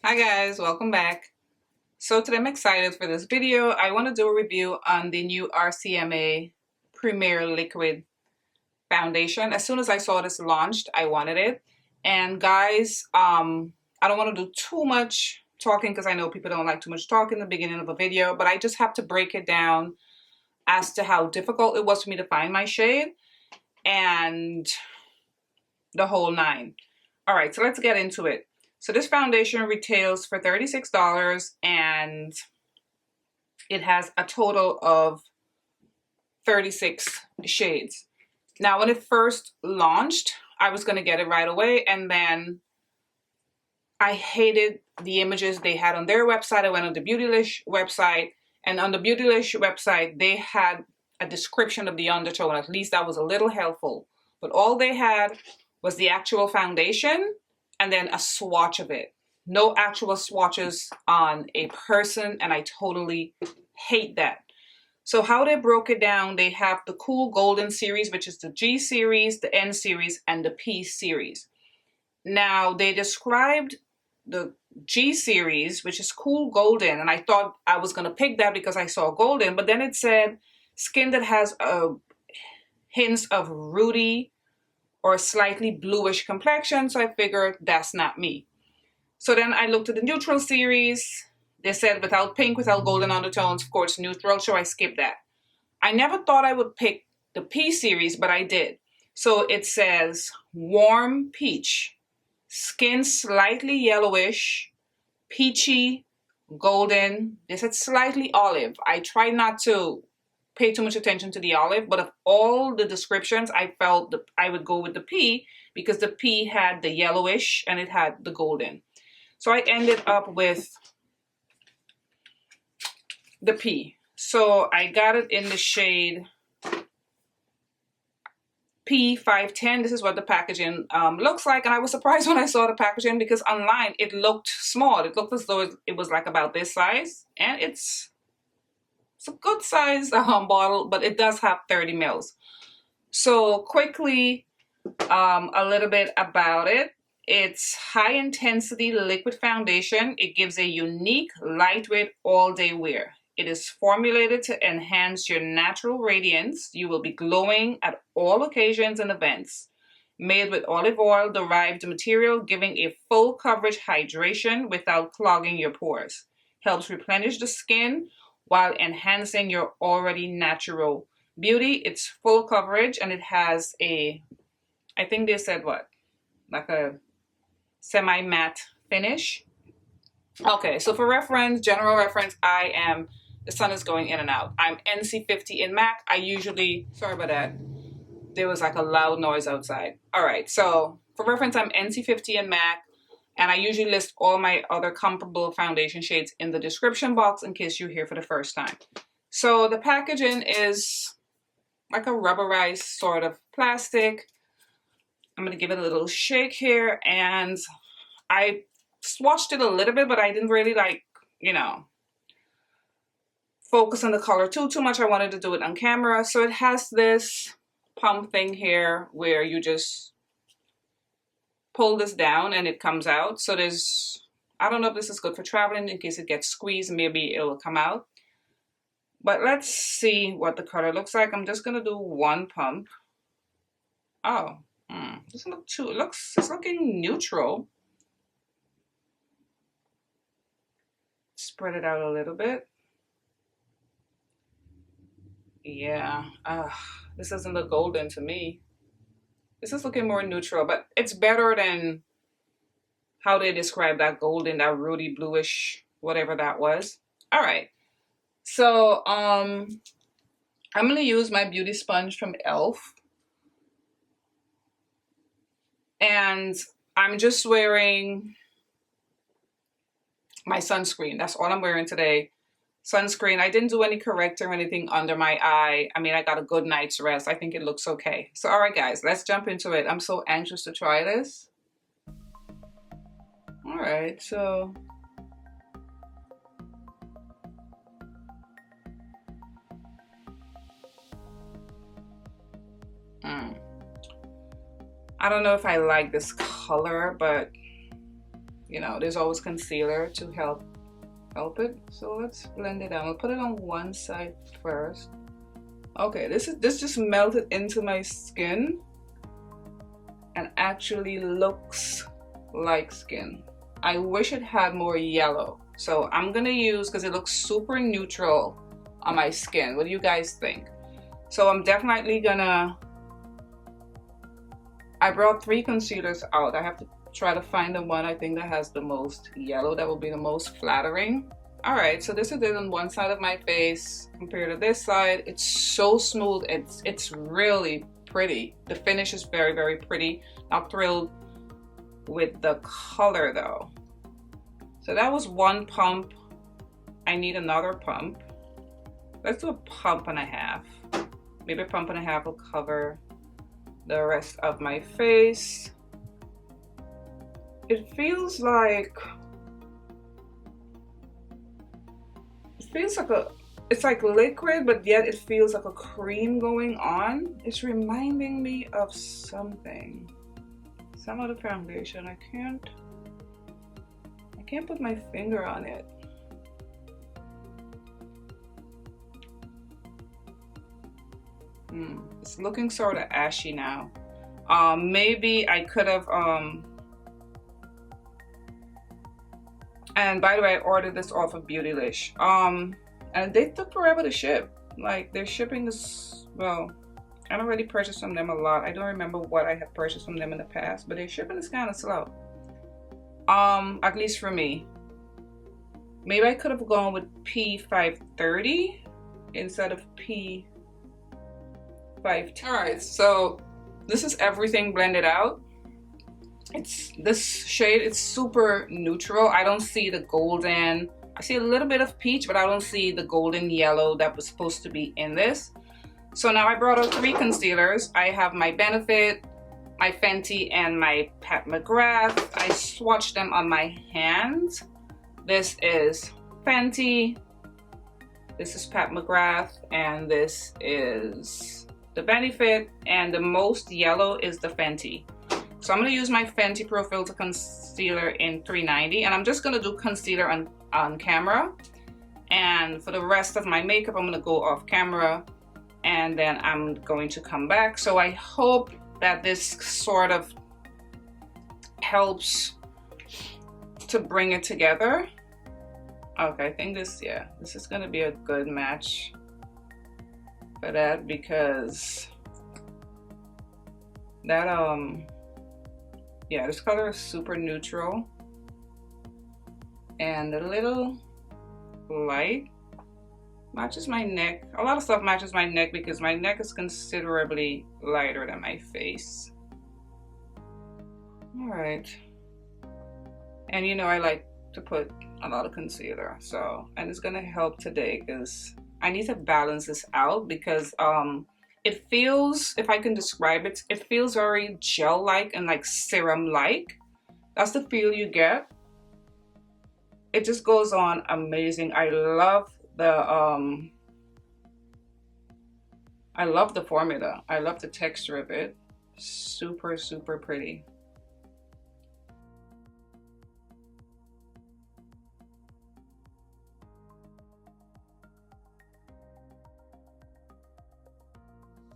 Hi guys, welcome back. So today I'm excited for this video. I want to do a review on the new RCMA Premier Liquid Foundation. As soon as I saw this launched, I wanted it. And guys, I don't want to do too much talking because I know people don't like too much talk in the beginning of a video, but I just have to break it down as to how difficult it was for me to find my shade and the whole nine. All right, so let's get into it. So this foundation retails for $36 and it has a total of 36 shades. Now, when it first launched, I was going to get it right away, and then I hated the images they had on their website. I went on the Beautylish website, and on the Beautylish website, they had a description of the undertone. At least that was a little helpful. But all they had was the actual foundation and then a swatch of it. No actual swatches on a person, and I totally hate that. So how they broke it down, they have the Cool Golden series, which is the G series, the N series, and the P series. Now, they described the G series, which is Cool Golden, and I thought I was going to pick that because I saw golden, but then it said skin that has hints of ruddy or slightly bluish complexion, so I figured that's not me. So then I looked at the neutral series. They said without pink, without golden undertones, of course, neutral, so I skipped that. I never thought I would pick the P series, but I did. So it says warm peach, skin slightly yellowish, peachy, golden. They said slightly olive. I tried not to pay too much attention to the olive, but of all the descriptions, I felt that I would go with the P because the P had the yellowish and it had the golden. So I ended up with the P. So I got it in the shade P510. This is what the packaging looks like, and I was surprised when I saw the packaging because online it looked small. It looked as though it was like about this size, and it's a good size bottle, but it does have 30 mils. So quickly, a little bit about it. It's high intensity liquid foundation. It gives a unique lightweight all day wear. It is formulated to enhance your natural radiance. You will be glowing at all occasions and events. Made with olive oil derived material, giving a full coverage hydration without clogging your pores. Helps replenish the skin while enhancing your already natural beauty. It's full coverage and it has a, I think they said what? Like a semi-matte finish. Okay, so for reference, general reference, the sun is going in and out. I'm NC50 in MAC. I usually, sorry about that. There was like a loud noise outside. All right, so for reference, I'm NC50 in MAC, and I usually list all my other comparable foundation shades in the description box in case you're here for the first time. So the packaging is like a rubberized sort of plastic. I'm gonna give it a little shake here, and I swatched it a little bit, but I didn't really focus on the color too much. I wanted to do it on camera. So it has this pump thing here where you just pull this down and it comes out. So I don't know if this is good for traveling in case it gets squeezed, maybe it'll come out. But let's see what the color looks like. I'm just gonna do one pump. Oh, doesn't look too, it's looking neutral. Spread it out a little bit. Yeah, this doesn't look golden to me. This is looking more neutral, but it's better than how they describe that golden, that ruddy bluish, whatever that was. All right, so I'm gonna use my beauty sponge from e.l.f. and I'm just wearing my sunscreen. That's all I'm wearing today. Sunscreen. I didn't do any corrector or anything under my eye. I mean, I got a good night's rest. I think it looks okay. So, all right, guys, let's jump into it. I'm so anxious to try this. All right, so I don't know if I like this color, but you know, there's always concealer to help it. So let's blend it out. I'll put it on one side first. Okay, this just melted into my skin and actually looks like skin. I wish it had more yellow. So I'm gonna use, because it looks super neutral on my skin. What do you guys think? So I'm definitely gonna, I brought 3 concealers out. I have to try to find the one I think that has the most yellow, that will be the most flattering. All right, so this is it on one side of my face compared to this side. It's so smooth, it's really pretty. The finish is very, very pretty. Not thrilled with the color though. So that was 1 pump. I need another pump. Let's do a pump and a half. Maybe a pump and a half will cover the rest of my face. It feels like it's like liquid, but yet it feels like a cream going on. It's reminding me of something. Some other foundation. I can't put my finger on it. It's looking sort of ashy now. Maybe I could have and by the way, I ordered this off of Beautylish. And they took forever to ship. Like, their shipping is, well, I've already purchased from them a lot. I don't remember what I had purchased from them in the past, but their shipping is kind of slow. At least for me. Maybe I could have gone with P530 instead of P510. All right, so this is everything blended out. It's this shade, it's super neutral. I don't see the golden, I see a little bit of peach, but I don't see the golden yellow that was supposed to be in this. So now I brought out 3 concealers. I have my Benefit, my Fenty, and my Pat McGrath. I swatched them on my hands. This is Fenty, this is Pat McGrath, and this is the Benefit, and the most yellow is the Fenty. So I'm going to use my Fenty Pro Filter Concealer in 390, and I'm just going to do concealer on camera. And for the rest of my makeup, I'm going to go off camera, and then I'm going to come back. So I hope that this sort of helps to bring it together. Okay, I think this, yeah, this is going to be a good match for that, because that, yeah, this color is super neutral and a little light. Matches my neck. A lot of stuff matches my neck because my neck is considerably lighter than my face. All right. And you know I like to put a lot of concealer, so, and it's gonna help today because I need to balance this out, because it feels, if I can describe it, it feels very gel-like and like serum-like. That's the feel you get. It just goes on amazing. I love the formula. I love the texture of it. Super, super pretty.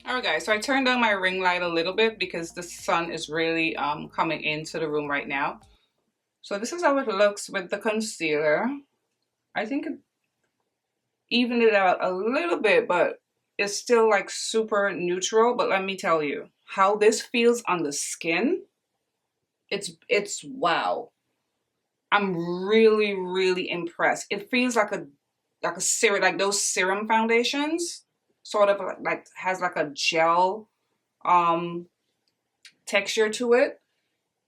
Alright guys, so I turned down my ring light a little bit because the sun is really coming into the room right now. So this is how it looks with the concealer. I think it evened it out a little bit, but it's still like super neutral. But let me tell you, how this feels on the skin, it's wow. I'm really, really impressed. It feels like a serum, like those serum foundations. Sort of like has like a gel texture to it,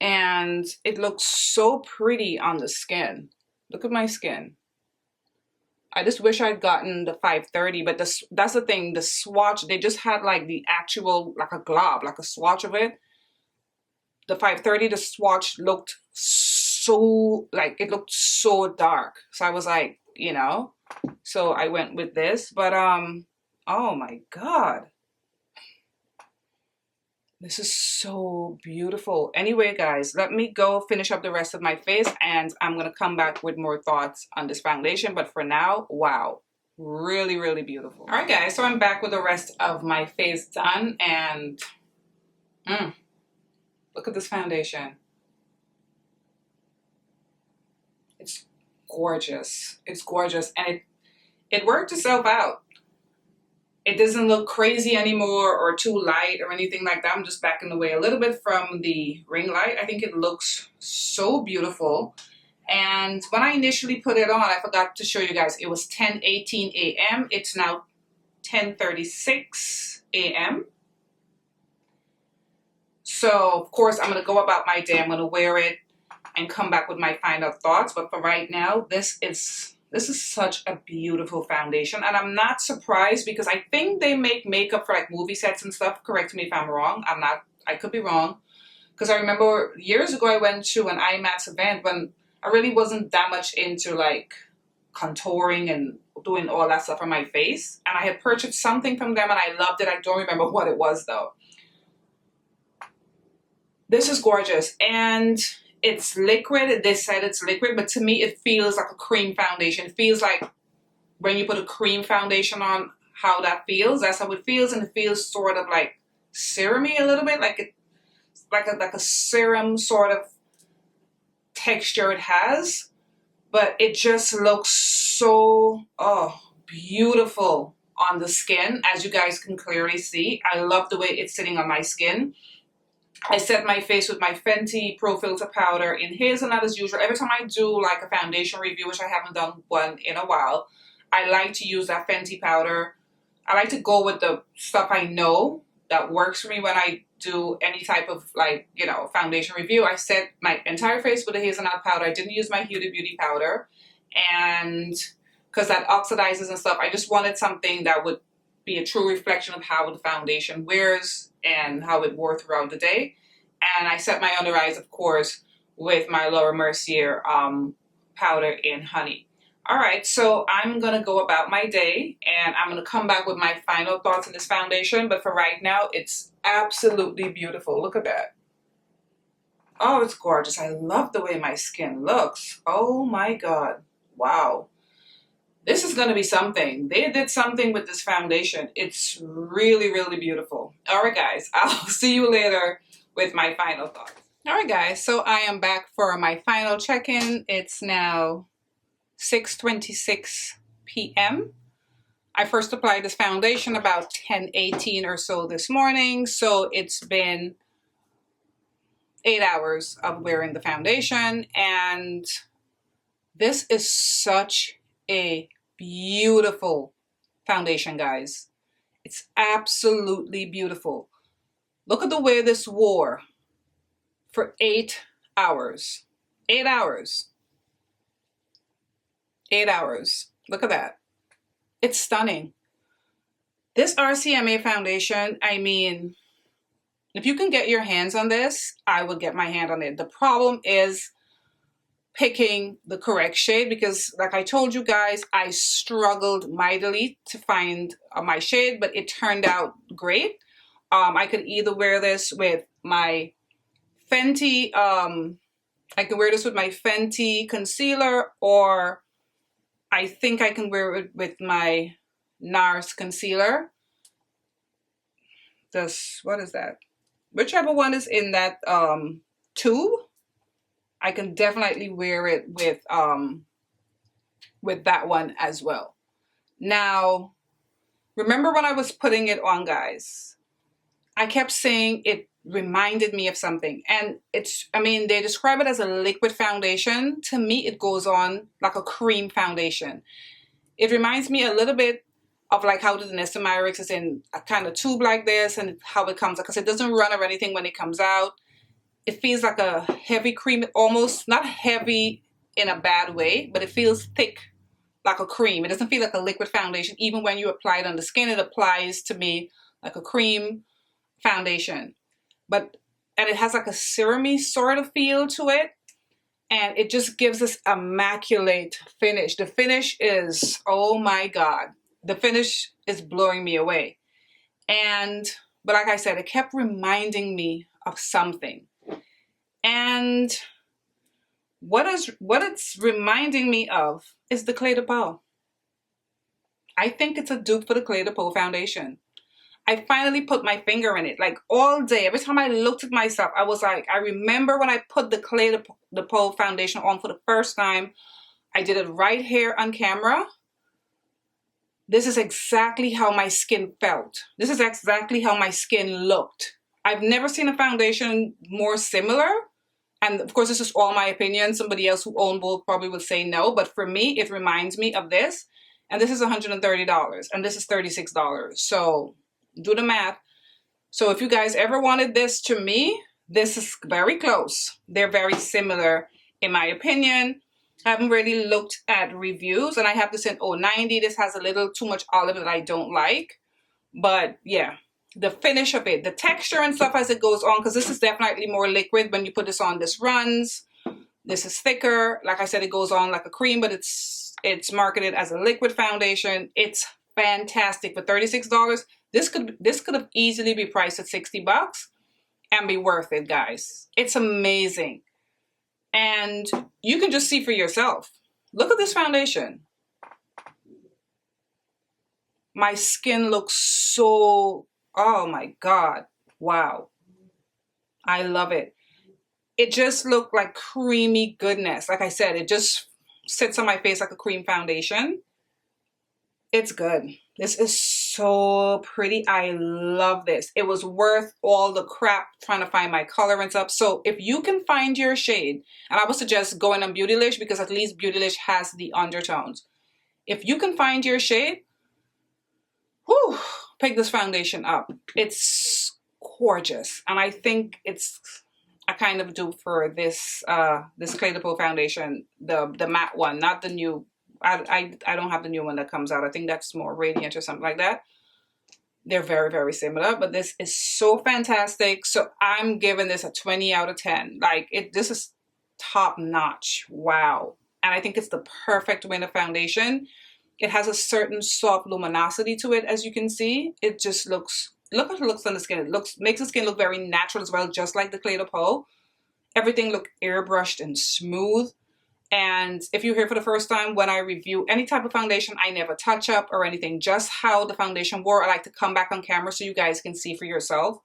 and it looks so pretty on the skin. Look at my skin. I just wish I'd gotten the 530, but that's the thing, the swatch, they just had like the actual, like a glob, like a swatch of it. The 530, the swatch looked so, like it looked so dark. So I was like, you know, so I went with this, but oh my God. This is so beautiful. Anyway, guys, let me go finish up the rest of my face and I'm going to come back with more thoughts on this foundation. But for now, wow, really, really beautiful. All right, guys, so I'm back with the rest of my face done and look at this foundation. It's gorgeous. It's gorgeous and it worked itself out. It doesn't look crazy anymore or too light or anything like that. I'm just backing away a little bit from the ring light. I think it looks so beautiful. And when I initially put it on, I forgot to show you guys, it was 10:18 a.m. It's now 10:36 a.m. So, of course, I'm going to go about my day. I'm going to wear it and come back with my final thoughts. But for right now, this is such a beautiful foundation, and I'm not surprised because I think they make makeup for like movie sets and stuff. Correct me if I'm wrong. I could be wrong, because I remember years ago I went to an IMAX event when I really wasn't that much into like contouring and doing all that stuff on my face, and I had purchased something from them and I loved it. I don't remember what it was though. This is gorgeous, and it's liquid. They said it's liquid, but to me it feels like a cream foundation. It feels like when you put a cream foundation on, how that feels. That's how it feels, and it feels sort of like serumy a little bit, like a serum sort of texture it has. But it just looks so beautiful on the skin, as you guys can clearly see. I love the way it's sitting on my skin. I set my face with my Fenty Pro Filter powder in hazelnut as usual. Every time I do like a foundation review, which I haven't done one in a while, I like to use that Fenty powder. I like to go with the stuff I know that works for me when I do any type of like, you know, foundation review. I set my entire face with a hazelnut powder. I didn't use my Huda Beauty powder, and because that oxidizes and stuff, I just wanted something that would be a true reflection of how the foundation wears and how it wore throughout the day. And I set my under eyes, of course, with my Laura Mercier powder in honey. All right, so I'm going to go about my day and I'm going to come back with my final thoughts on this foundation. But for right now, it's absolutely beautiful. Look at that. Oh, it's gorgeous. I love the way my skin looks. Oh my God. Wow. This is going to be something. They did something with this foundation. It's really, really beautiful. All right, guys. I'll see you later with my final thoughts. All right, guys. So I am back for my final check-in. It's now 6:26 p.m. I first applied this foundation about 10:18 or so this morning. So it's been 8 hours of wearing the foundation. And this is such a beautiful foundation, guys. It's absolutely beautiful. Look at the way this wore for 8 hours. 8 hours. 8 hours. Look at that. It's stunning. This RCMA foundation, I mean, if you can get your hands on this, I would get my hand on it. The problem is picking the correct shade because, like I told you guys, I struggled mightily to find my shade, but it turned out great. I could either wear this with my Fenty, I can wear this with my Fenty concealer, or I think I can wear it with my Nars concealer. What is that? Whichever one is in that tube, I can definitely wear it with that one as well. Now, remember when I was putting it on, guys, I kept saying it reminded me of something. And I mean, they describe it as a liquid foundation. To me, it goes on like a cream foundation. It reminds me a little bit of like how the Nestemyrix is in a kind of tube like this, and how it comes, because it doesn't run or anything when it comes out. It feels like a heavy cream, almost not heavy in a bad way, but it feels thick like a cream. It doesn't feel like a liquid foundation. Even when you apply it on the skin, it applies to me like a cream foundation. And it has like a serumy sort of feel to it. And it just gives this immaculate finish. The finish is, oh my God. The finish is blowing me away. And But like I said, it kept reminding me of something. And what it's reminding me of is the Clé de Peau. I think it's a dupe for the Clé de Peau foundation. I finally put my finger in it. Like all day, every time I looked at myself, I was like, I remember when I put the Clé de Peau foundation on for the first time. I did it right here on camera. This is exactly how my skin felt. This is exactly how my skin looked. I've never seen a foundation more similar. And of course, this is all my opinion. Somebody else who owned both probably would say no. But for me, it reminds me of this. And this is $130. And this is $36. So do the math. So if you guys ever wanted this to me, this is very close. They're very similar in my opinion. I haven't really looked at reviews, and I have this in 090. This has a little too much olive that I don't like. But yeah, the finish of it, the texture and stuff as it goes on, because this is definitely more liquid. When you put this on, this runs. This is thicker. Like I said, it goes on like a cream, but it's marketed as a liquid foundation. It's fantastic for $36. This could have easily be priced at $60 and be worth it, guys. It's amazing. And you can just see for yourself. Look at this foundation. My skin looks so, oh my God. Wow. I love it. It just looked like creamy goodness. Like I said, it just sits on my face like a cream foundation. It's good. This is so pretty. I love this. It was worth all the crap trying to find my color and stuff. So if you can find your shade, and I would suggest going on Beautylish because at least Beautylish has the undertones. If you can find your shade, whew, pick this foundation up. It's gorgeous. And I think it's a kind of dupe for this this Clé de Peau foundation, the matte one, not the new. I don't have the new one that comes out. I think that's more radiant or something like that. They're very, very similar, but this is so fantastic. So I'm giving this a 20 out of 10. Like this is top notch. Wow. And I think it's the perfect winter foundation. It has a certain soft luminosity to it, as you can see. It just looks, look how it looks on the skin. It makes the skin look very natural as well, just like the Clé de Peau. Everything looked airbrushed and smooth. And if you're here for the first time, when I review any type of foundation, I never touch up or anything, just how the foundation wore. I like to come back on camera so you guys can see for yourself.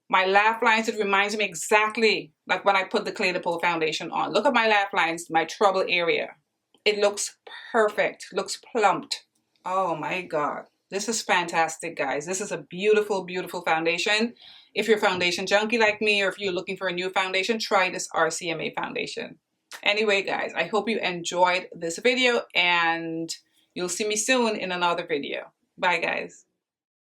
My laugh lines, it reminds me exactly like when I put the Clé de Peau foundation on. Look at my laugh lines, my trouble area. It looks perfect, looks plumped. Oh my God. This is fantastic, guys. This is a beautiful, beautiful foundation. If you're a foundation junkie like me, or if you're looking for a new foundation, try this RCMA foundation. Anyway, guys, I hope you enjoyed this video and you'll see me soon in another video. Bye, guys.